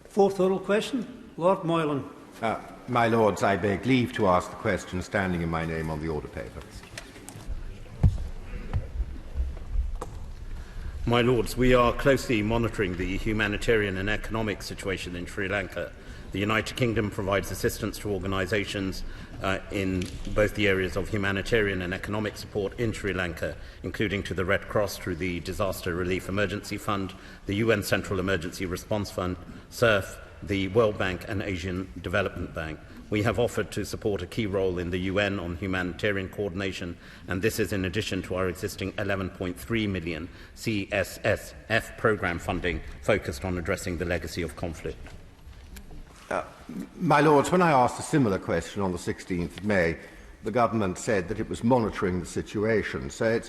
Fourth oral question, Lord Moylan. My Lords, I beg leave to ask the question standing in my name on the order paper. My Lords, we are closely monitoring the humanitarian and economic situation in Sri Lanka. The United Kingdom provides assistance to organisations in both the areas of humanitarian and economic support in Sri Lanka, including to the Red Cross through the Disaster Relief Emergency Fund, the UN Central Emergency Response Fund, SURF, the World Bank and Asian Development Bank. We have offered to support a key role in the UN on humanitarian coordination, and this is in addition to our existing 11.3 million CSSF programme funding focused on addressing the legacy of conflict. My Lords, when I asked a similar question on the 16th of May, the government said that it was monitoring the situation. So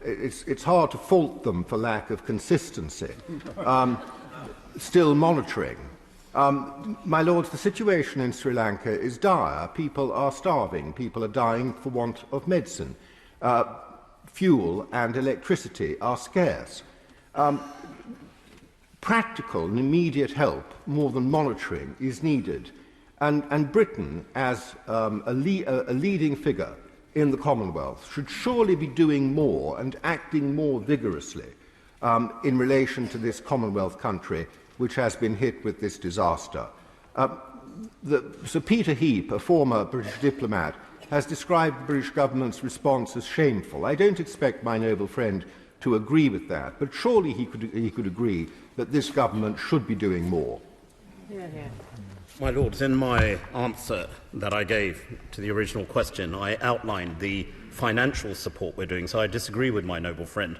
it's hard to fault them for lack of consistency. Still monitoring. My Lords, the situation in Sri Lanka is dire. People are starving. People are dying for want of medicine. Fuel and electricity are scarce. Practical and immediate help, more than monitoring, is needed. And Britain, as a leading figure in the Commonwealth, should surely be doing more and acting more vigorously in relation to this Commonwealth country which has been hit with this disaster. Sir Peter Heape, a former British diplomat, has described the British government's response as shameful. I don't expect my noble friend to agree with that, but surely he could agree that this government should be doing more. My Lords, in my answer that I gave to the original question, I outlined the financial support we're doing, so I disagree with my noble friend.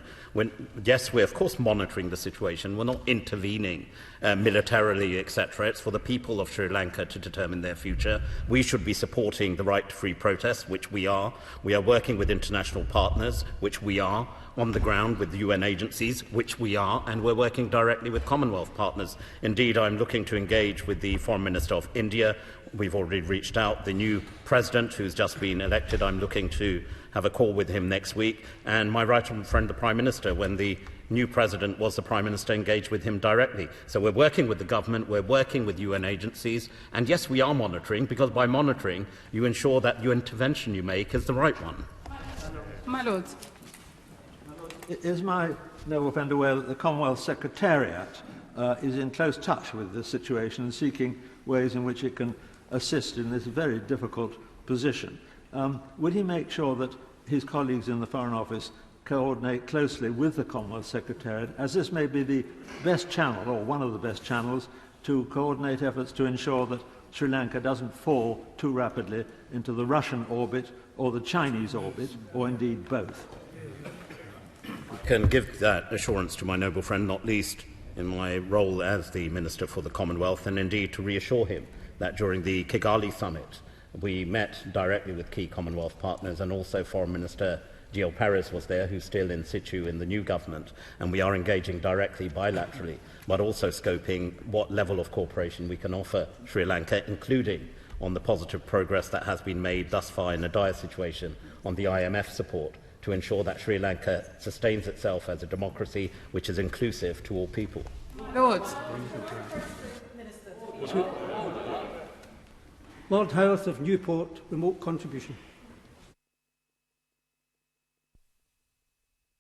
Yes, we're of course monitoring the situation. We're not intervening militarily, etc. It's for the people of Sri Lanka to determine their future. We should be supporting the right to free protest, which we are. We are working with international partners, which we are, on the ground with the UN agencies, which we are, and we're working directly with Commonwealth partners. Indeed, I'm looking to engage with the Foreign Minister of India. We've already reached out. The new president, who's just been elected, I'm looking to have a call with him next week. And my right honourable friend, the Prime Minister, when the new president was the Prime Minister, engaged with him directly. So we're working with the government, we're working with UN agencies, and yes, we are monitoring, because by monitoring, you ensure that your intervention you make is the right one. My Lords. Is my noble friend aware that the Commonwealth Secretariat is in close touch with this situation and seeking ways in which it can assist in this very difficult position? Would he make sure that his colleagues in the Foreign Office coordinate closely with the Commonwealth Secretariat, as this may be the best channel, or one of the best channels, to coordinate efforts to ensure that Sri Lanka doesn't fall too rapidly into the Russian orbit or the Chinese orbit, or indeed both? I can give that assurance to my noble friend, not least in my role as the Minister for the Commonwealth, and indeed to reassure him that during the Kigali summit we met directly with key Commonwealth partners, and also Foreign Minister Gil Paris was there, who's still in situ in the new government, and we are engaging directly bilaterally, but also scoping what level of cooperation we can offer Sri Lanka, including on the positive progress that has been made thus far in a dire situation on the IMF support, to ensure that Sri Lanka sustains itself as a democracy which is inclusive to all people. Lords. Lord Howarth of Newport, remote contribution.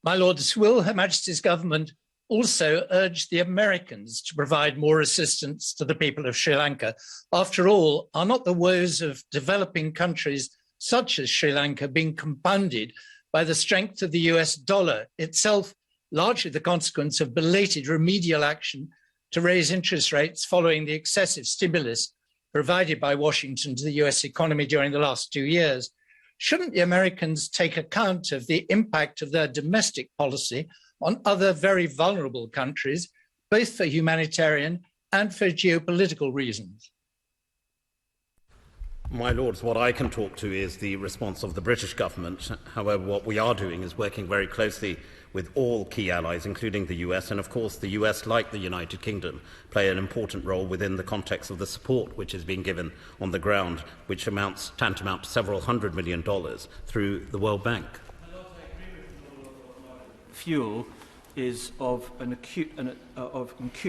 My Lords, will Her Majesty's Government also urge the Americans to provide more assistance to the people of Sri Lanka? After all, are not the woes of developing countries such as Sri Lanka being compounded by the strength of the US dollar, itself largely the consequence of belated remedial action to raise interest rates following the excessive stimulus provided by Washington to the US economy during the last 2 years? Shouldn't the Americans take account of the impact of their domestic policy on other very vulnerable countries, both for humanitarian and for geopolitical reasons? My Lords, what I can talk to is the response of the British government. However, what we are doing is working very closely with all key allies, including the US, and of course the US, like the United Kingdom, play an important role within the context of the support which is being given on the ground, which amounts tantamount to several $100 million through the World Bank. Fuel is of acute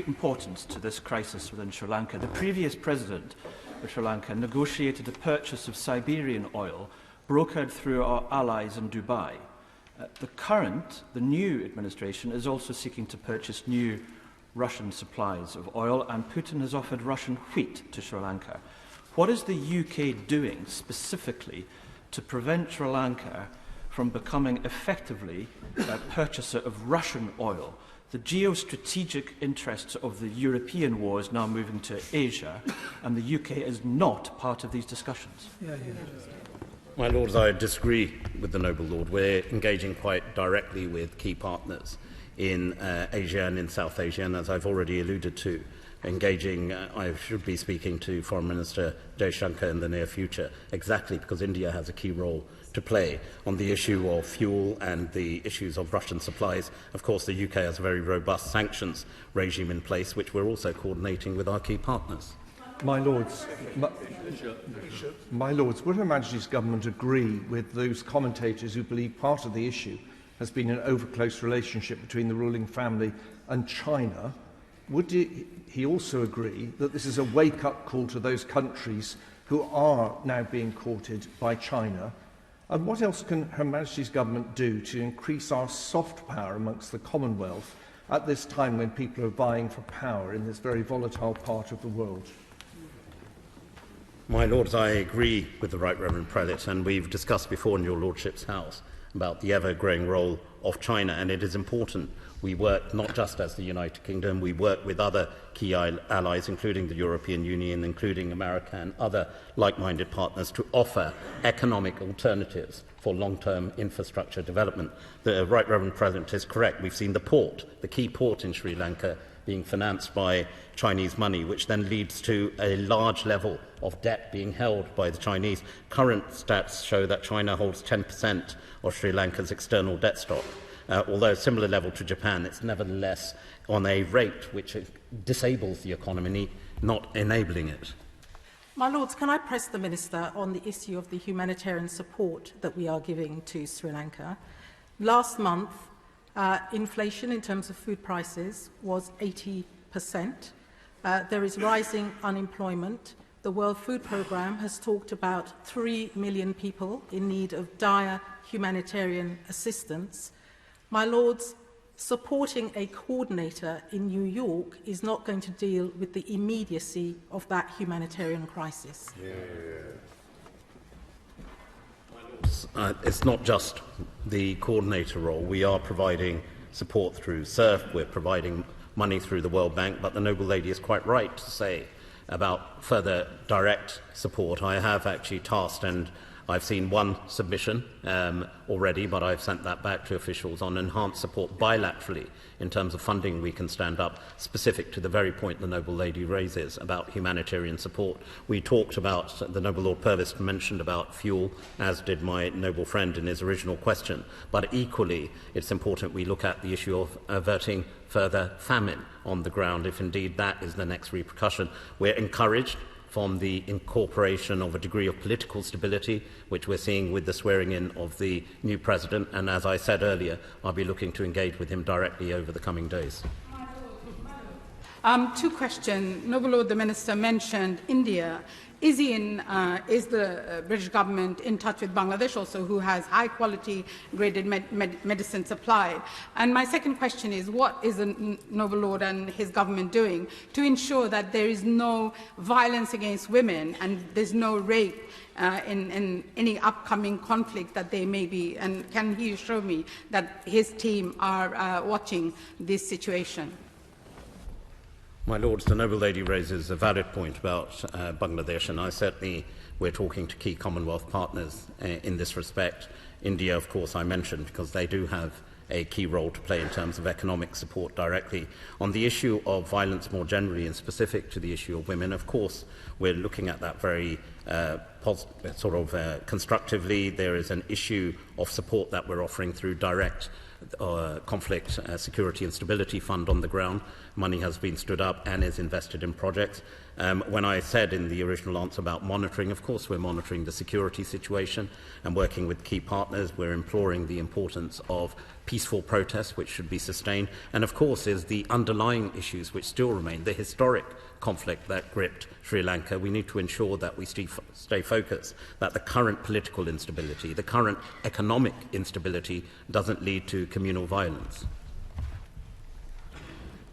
importance to this crisis within Sri Lanka. The previous president of Sri Lanka negotiated a purchase of Siberian oil brokered through our allies in Dubai. The new administration is also seeking to purchase new Russian supplies of oil, and Putin has offered Russian wheat to Sri Lanka. What is the UK doing specifically to prevent Sri Lanka from becoming effectively a purchaser of Russian oil? The geostrategic interests of the European war is now moving to Asia, and the UK is not part of these discussions. My Lords, I disagree with the Noble Lord. We're engaging quite directly with key partners in Asia and in South Asia, and as I've already alluded to, I should be speaking to Foreign Minister Jaishankar in the near future, exactly because India has a key role to play on the issue of fuel and the issues of Russian supplies. Of course, the UK has a very robust sanctions regime in place, which we're also coordinating with our key partners. My Lords, would Her Majesty's Government agree with those commentators who believe part of the issue has been an over-close relationship between the ruling family and China? Would he also agree that this is a wake-up call to those countries who are now being courted by China? And what else can Her Majesty's Government do to increase our soft power amongst the Commonwealth at this time when people are vying for power in this very volatile part of the world? My Lords, I agree with the Right Reverend Prelate, and we've discussed before in your Lordship's House about the ever-growing role of China, and it is important we work not just as the United Kingdom, we work with other key allies, including the European Union, including America and other like-minded partners, to offer economic alternatives for long-term infrastructure development. The Right Reverend President is correct. We've seen the key port in Sri Lanka, being financed by Chinese money, which then leads to a large level of debt being held by the Chinese. Current stats show that China holds 10% of Sri Lanka's external debt stock. Although a similar level to Japan, it's nevertheless on a rate which disables the economy, not enabling it. My Lords, can I press the Minister on the issue of the humanitarian support that we are giving to Sri Lanka? Last month, inflation in terms of food prices was 80%. There is rising unemployment. The World Food Programme has talked about 3 million people in need of dire humanitarian assistance. My Lords, supporting a coordinator in New York is not going to deal with the immediacy of that humanitarian crisis. It's not just the coordinator role. We are providing support through SURF, we're providing money through the World Bank, but the Noble Lady is quite right to say about further direct support. I have actually tasked, and I've seen one submission already, but I've sent that back to officials on enhanced support bilaterally in terms of funding we can stand up, specific to the very point the Noble Lady raises about humanitarian support. We talked about, the Noble Lord Purvis mentioned about fuel, as did my noble friend in his original question, but equally it's important we look at the issue of averting further famine on the ground, if indeed that is the next repercussion. We're encouraged from the incorporation of a degree of political stability, which we're seeing with the swearing-in of the new president. And as I said earlier, I'll be looking to engage with him directly over the coming days. Two questions. Noble Lord, the Minister mentioned India. Is the British government in touch with Bangladesh also, who has high-quality graded medicine supplied? And my second question is, what is the Noble Lord and his government doing to ensure that there is no violence against women and there's no rape in any upcoming conflict that they may be? And can he assure me that his team are watching this situation? My Lords, the Noble Lady raises a valid point about Bangladesh, and we're talking to key Commonwealth partners in this respect. India, of course, I mentioned, because they do have a key role to play in terms of economic support directly. On the issue of violence more generally, and specific to the issue of women, of course, we're looking at that very constructively. There is an issue of support that we're offering through direct conflict, security and stability fund on the ground. Money has been stood up and is invested in projects. When I said in the original answer about monitoring, of course we're monitoring the security situation and working with key partners. We're imploring the importance of peaceful protests, which should be sustained, and of course is the underlying issues which still remain, the historic conflict that gripped Sri Lanka. We need to ensure that we stay focused, that the current political instability, the current economic instability doesn't lead to communal violence.